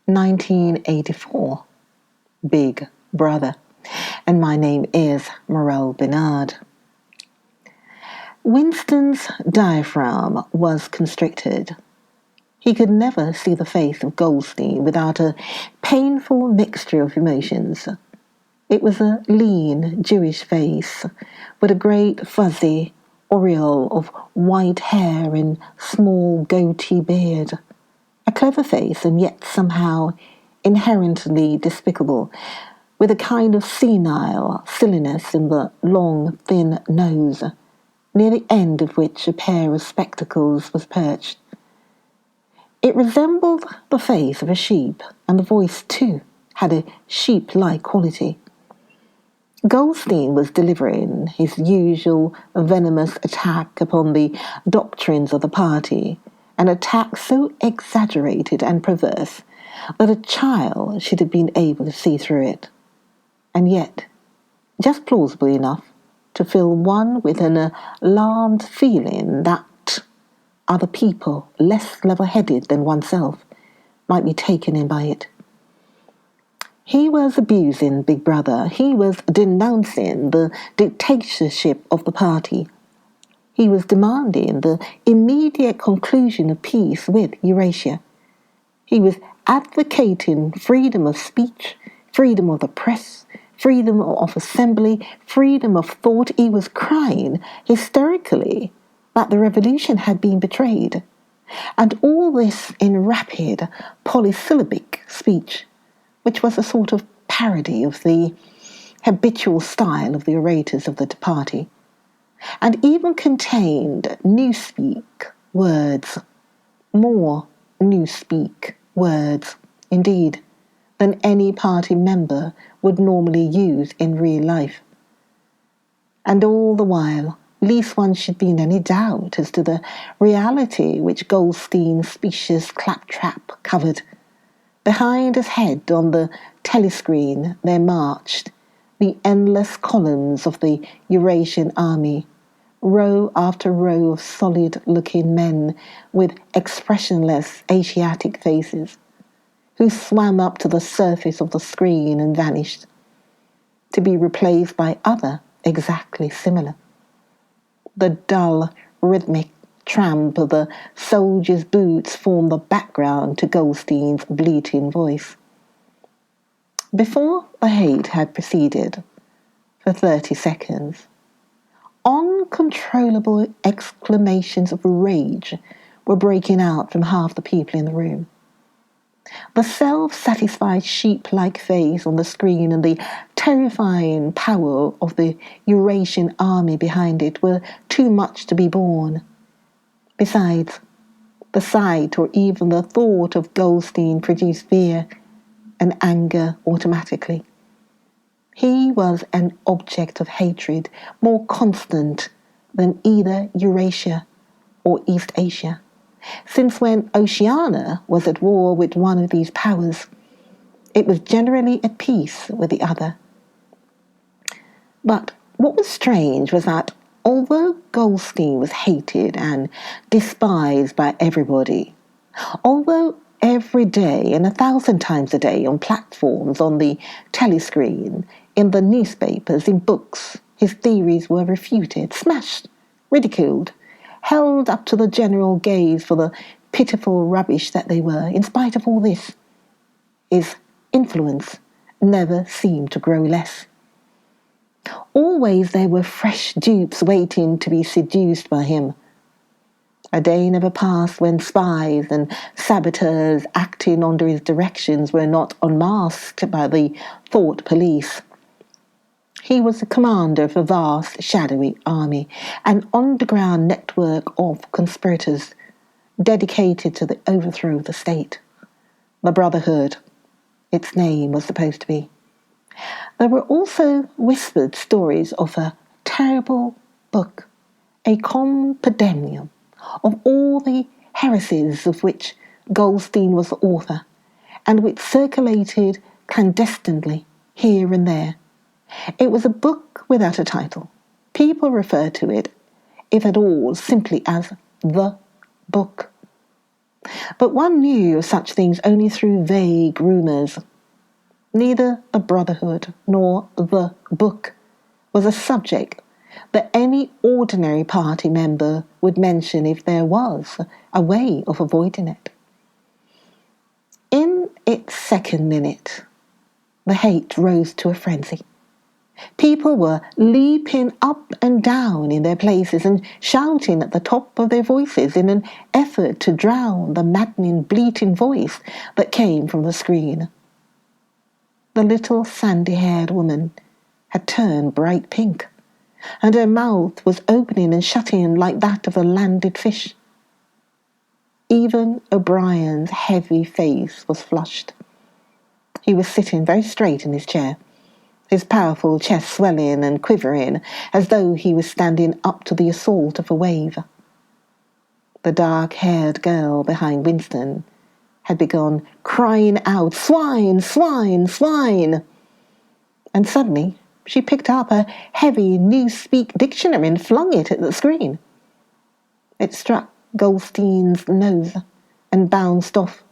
1984, Big Brother, and my name is Morel Bernard. Winston's diaphragm was constricted. He could never see the face of Goldstein without a painful mixture of emotions. It was a lean, Jewish face, with a great fuzzy aureole of white hair and small goatee beard. A clever face, and yet somehow inherently despicable, with a kind of senile silliness in the long, thin nose, near the end of which a pair of spectacles was perched. It resembled the face of a sheep, and the voice, too, had a sheep-like quality. Goldstein was delivering his usual venomous attack upon the doctrines of the party, an attack so exaggerated and perverse that a child should have been able to see through it, and yet just plausible enough to fill one with an alarmed feeling that other people less level-headed than oneself might be taken in by it. He was abusing Big Brother. He was denouncing the dictatorship of the party. He was demanding the immediate conclusion of peace with Eurasia. He was advocating freedom of speech, freedom of the press, freedom of assembly, freedom of thought. He was crying hysterically that the revolution had been betrayed. And all this in rapid, polysyllabic speech, which was a sort of parody of the habitual style of the orators of the party, and even contained newspeak words, more newspeak words, indeed, than any party member would normally use in real life. And all the while, lest one should be in any doubt as to the reality which Goldstein's specious claptrap covered, behind his head on the telescreen there marched the endless columns of the Eurasian army, row after row of solid-looking men with expressionless Asiatic faces, who swam up to the surface of the screen and vanished, to be replaced by other exactly similar. The dull, rhythmic tramp of the soldiers' boots formed the background to Goldstein's bleating voice. Before the hate had proceeded for 30 seconds, uncontrollable exclamations of rage were breaking out from half the people in the room. The self-satisfied sheep-like face on the screen and the terrifying power of the Eurasian army behind it were too much to be borne. Besides, the sight or even the thought of Goldstein produced fear and anger automatically. He was an object of hatred more constant than either Eurasia or East Asia, since when Oceania was at war with one of these powers, it was generally at peace with the other. But what was strange was that although Goldstein was hated and despised by everybody, although every day and 1,000 times a day on platforms, on the telescreen, in the newspapers, in books, his theories were refuted, smashed, ridiculed, held up to the general gaze for the pitiful rubbish that they were, in spite of all this, his influence never seemed to grow less. Always there were fresh dupes waiting to be seduced by him. A day never passed when spies and saboteurs acting under his directions were not unmasked by the thought police. He was the commander of a vast, shadowy army, an underground network of conspirators dedicated to the overthrow of the state. The Brotherhood, its name was supposed to be. There were also whispered stories of a terrible book, a compendium of all the heresies of which Goldstein was the author, and which circulated clandestinely here and there. It was a book without a title. People referred to it, if at all, simply as the book. But one knew of such things only through vague rumours. Neither the Brotherhood nor the book was a subject that any ordinary party member would mention if there was a way of avoiding it. In its second minute, the hate rose to a frenzy. People were leaping up and down in their places and shouting at the top of their voices in an effort to drown the maddening, bleating voice that came from the screen. The little sandy-haired woman had turned bright pink, and her mouth was opening and shutting like that of a landed fish. Even O'Brien's heavy face was flushed. He was sitting very straight in his chair, his powerful chest swelling and quivering as though he was standing up to the assault of a wave. The dark-haired girl behind Winston had begun crying out, "Swine! Swine! Swine!" And suddenly she picked up a heavy Newspeak dictionary and flung it at the screen. It struck Goldstein's nose and bounced off.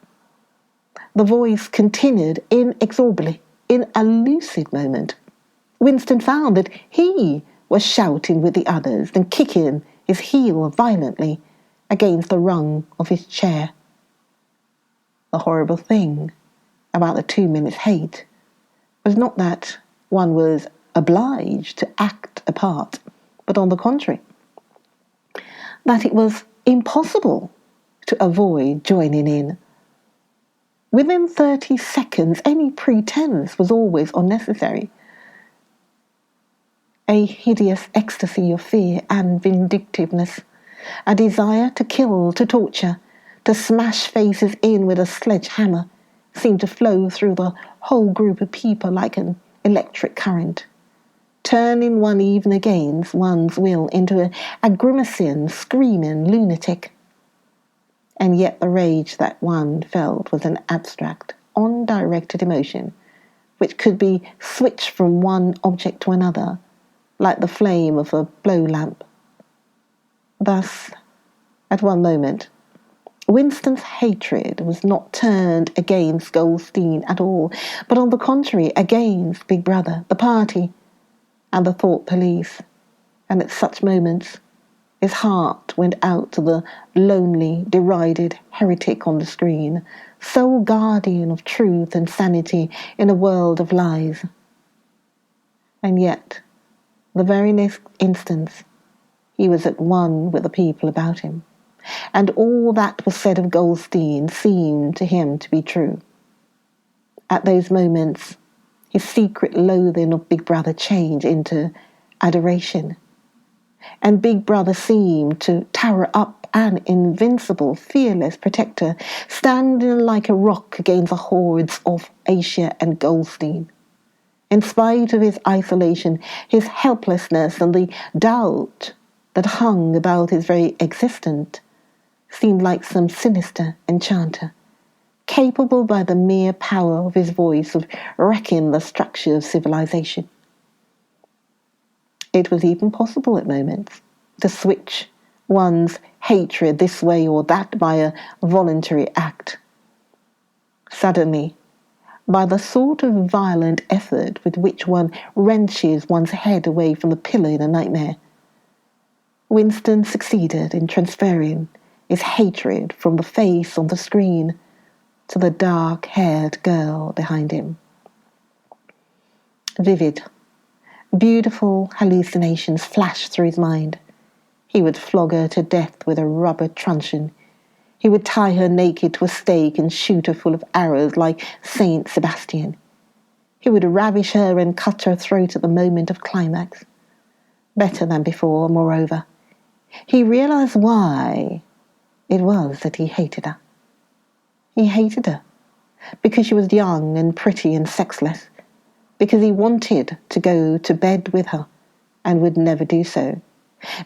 The voice continued inexorably. In a lucid moment, Winston found that he was shouting with the others and kicking his heel violently against the rung of his chair. The horrible thing about the 2 minutes hate was not that one was obliged to act a part, but on the contrary, that it was impossible to avoid joining in. Within 30 seconds, any pretense was always unnecessary. A hideous ecstasy of fear and vindictiveness, a desire to kill, to torture, to smash faces in with a sledgehammer, seemed to flow through the whole group of people like an electric current, turning one even against one's will into a grimacing, screaming lunatic. And yet the rage that one felt was an abstract, undirected emotion, which could be switched from one object to another, like the flame of a blow lamp. Thus, at one moment, Winston's hatred was not turned against Goldstein at all, but on the contrary, against Big Brother, the party, and the thought police. And at such moments, his heart went out to the lonely, derided heretic on the screen, sole guardian of truth and sanity in a world of lies. And yet, the very next instant, he was at one with the people about him, and all that was said of Goldstein seemed to him to be true. At those moments, his secret loathing of Big Brother changed into adoration, and Big Brother seemed to tower up an invincible, fearless protector, standing like a rock against the hordes of Asia and Goldstein. In spite of his isolation, his helplessness, and the doubt that hung about his very existence, seemed like some sinister enchanter, capable by the mere power of his voice of wrecking the structure of civilization. It was even possible at moments to switch one's hatred this way or that by a voluntary act. Suddenly, by the sort of violent effort with which one wrenches one's head away from the pillow in a nightmare, Winston succeeded in transferring his hatred from the face on the screen to the dark-haired girl behind him. Vivid, beautiful hallucinations flashed through his mind. He would flog her to death with a rubber truncheon. He would tie her naked to a stake and shoot her full of arrows like Saint Sebastian. He would ravish her and cut her throat at the moment of climax. Better than before, moreover, he realized why it was that he hated her. He hated her because she was young and pretty and sexless, because he wanted to go to bed with her and would never do so,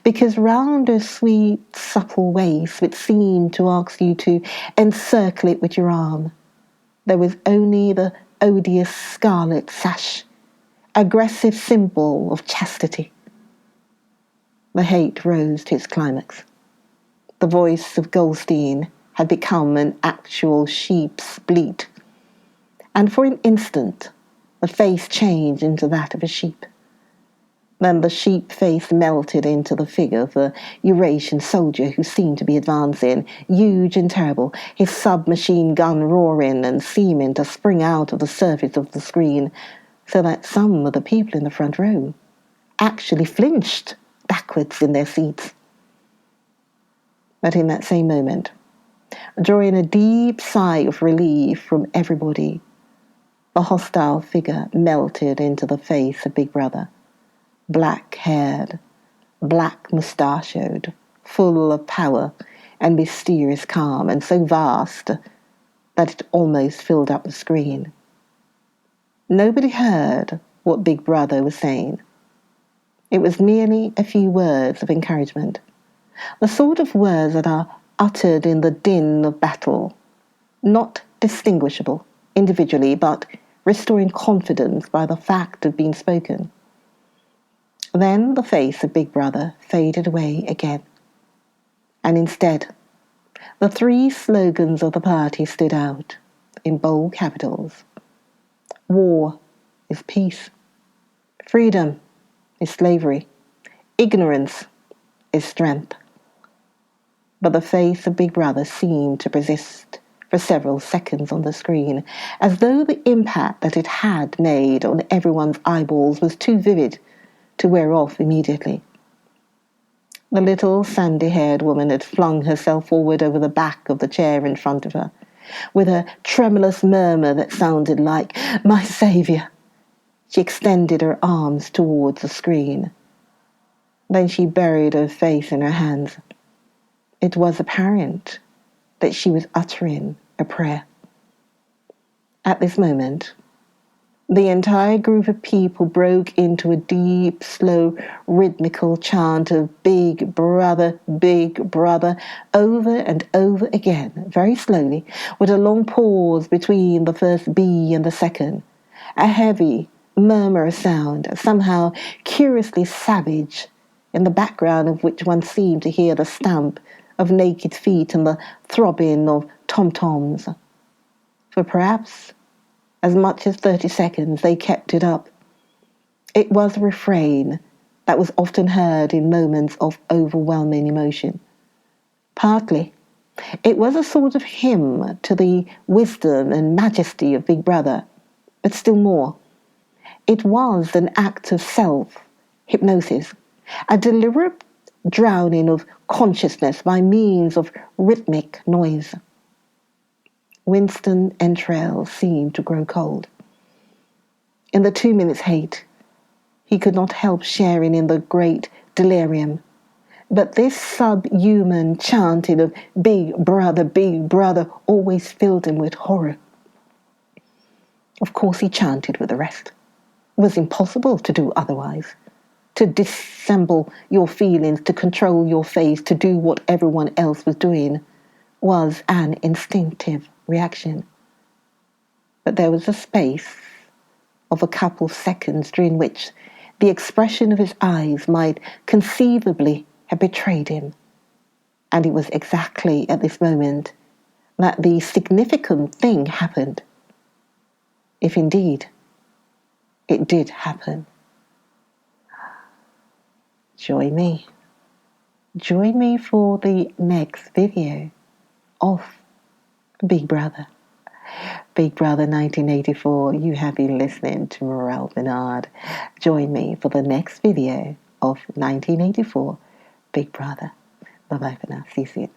because round her sweet, supple waist, which seemed to ask you to encircle it with your arm, there was only the odious scarlet sash, aggressive symbol of chastity. The hate rose to its climax. The voice of Goldstein had become an actual sheep's bleat, and for an instant the face changed into that of a sheep. Then the sheep face melted into the figure of a Eurasian soldier who seemed to be advancing, huge and terrible, his submachine gun roaring and seeming to spring out of the surface of the screen, so that some of the people in the front row actually flinched backwards in their seats. But in that same moment, drawing a deep sigh of relief from everybody, the hostile figure melted into the face of Big Brother, black-haired, black-mustachioed, full of power and mysterious calm, and so vast that it almost filled up the screen. Nobody heard what Big Brother was saying. It was merely a few words of encouragement, the sort of words that are uttered in the din of battle, not distinguishable individually, but restoring confidence by the fact of being spoken. Then the face of Big Brother faded away again, and instead, the three slogans of the party stood out in bold capitals. War is peace. Freedom is slavery. Ignorance is strength. But the face of Big Brother seemed to persist for several seconds on the screen, as though the impact that it had made on everyone's eyeballs was too vivid to wear off immediately. The little sandy-haired woman had flung herself forward over the back of the chair in front of her, with a tremulous murmur that sounded like, "My Saviour!" She extended her arms towards the screen. Then she buried her face in her hands. It was apparent that she was uttering a prayer. At this moment, the entire group of people broke into a deep, slow, rhythmical chant of Big Brother, over and over again, very slowly, with a long pause between the first B and the second, a heavy, murmurous sound, somehow curiously savage, in the background of which one seemed to hear the stamp of naked feet and the throbbing of tom-toms. For perhaps as much as 30 seconds they kept it up. It was a refrain that was often heard in moments of overwhelming emotion. Partly, it was a sort of hymn to the wisdom and majesty of Big Brother, but still more, it was an act of self-hypnosis, a deliberate drowning of consciousness by means of rhythmic noise. Winston's entrails seemed to grow cold. In the 2 minutes' hate, he could not help sharing in the great delirium, but this subhuman chanting of Big Brother always filled him with horror. Of course he chanted with the rest. It was impossible to do otherwise. To dissemble your feelings, to control your face, to do what everyone else was doing, was an instinctive reaction. But there was a space of a couple of seconds during which the expression of his eyes might conceivably have betrayed him. And it was exactly at this moment that the significant thing happened. If indeed it did happen. Join me for the next video of Big Brother 1984. You have been listening to Morel Bernard. Join me for the next video of 1984 Big Brother. Bye bye for now. See you soon.